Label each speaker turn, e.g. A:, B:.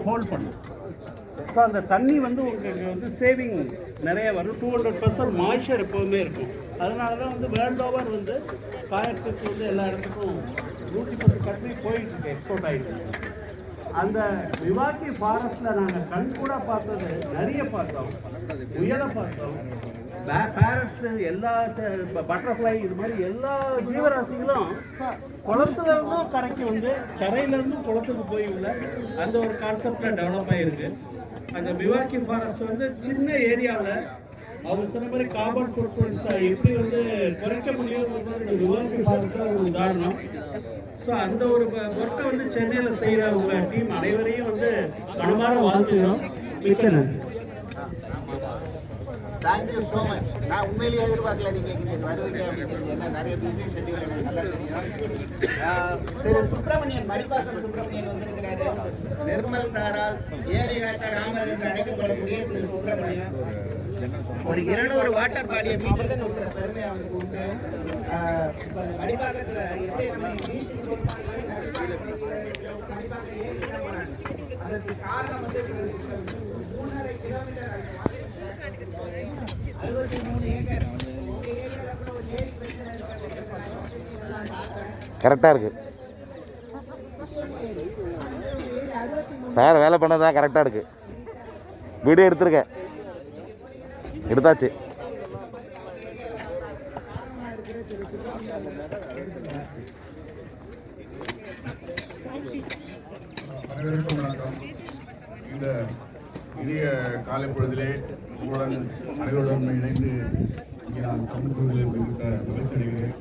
A: Hold பண்ணும். So அந்த தண்ணி வந்து உங்களுக்கு வந்து சேவிங் நிறைய வரும். 200% மாய்ச்சர் எப்போதுமே இருக்கும். அதனால தான் வந்து வேர்ல்ட் ஓவர் வந்து காயத்துக்கு வந்து எல்லா இடத்துக்கும் 110 கண்ட்ரி போயிட்டுருக்கு, எக்ஸ்போர்ட் ஆகிட்டு. அந்த விவாக்கி ஃபாரஸ்ட்டில் நாங்கள் கண் கூட பார்த்தது நிறைய பார்த்தோம். முயலை பார்த்தோம், பேரட்ஸு, எல்லா பட்டர்ஃப்ளை, இது மாதிரி எல்லா ஜீவராசிகளும் குளத்துலேருந்தும் கரைக்கு வந்து கரையிலேருந்தும் குளத்துக்கு போய் உள்ள அந்த ஒரு கான்செப்டில் டெவலப் ஆகிருக்கு. அந்த விவாக்கி ஃபாரஸ்ட் வந்து சின்ன ஏரியாவில் அவங்க சொன்ன மாதிரி கார்பன் ஃபுட் பிரிண்ட்ஸ் எப்படி வந்து குறைக்க முடியும்ன்றது இந்த விவாக்கி ஃபாரஸ்ட் ஒரு உதாரணம். ஸோ அந்த ஒரு ஒர்க்கை வந்து சென்னையில் செய்கிற உங்கள் டீம் அனைவரையும் வந்து மனமார வாழ்த்துக்கிறோம். மிக்க நன்றி.
B: Thank you so much. நான் உண்மையிலேயே எதிர்பார்க்கல நீங்கள் இங்கே வருவீங்க அப்படின்னு. ஏன்னா நிறைய பிஸி ஷெட்யூல் எனக்கு நல்லா தெரியும். திரு சுப்பிரமணியன், மடிப்பாக்கம் சுப்பிரமணியன் வந்திருக்கிறாரு. நிர்மல் சாரால் ஏரி காத்த ராமர் என்று அழைக்கப்படக்கூடிய திரு சுப்பிரமணியன் ஒரு 200 வாட்டர் பாடியை மீட்டு கொடுக்குற பெருமை அவருக்கு உண்டு. மடிப்பாக்கத்தில் அதற்கு காரணம் வந்து 3.5 கிலோமீட்டர்
C: கரெக்டாக இருக்குது. சார் வேலை பண்ணதான் கரெக்டாக இருக்குது. வீடியோ எடுத்துருக்கேன், எடுத்தாச்சு.
D: இந்த இனிய காலை பொழுதிலே உங்களுடன் அனைவருடன் இணைந்து இங்கே நான் தமிழ் பகுதியில் இருக்க மகிழ்ச்சி அடைகிறேன்.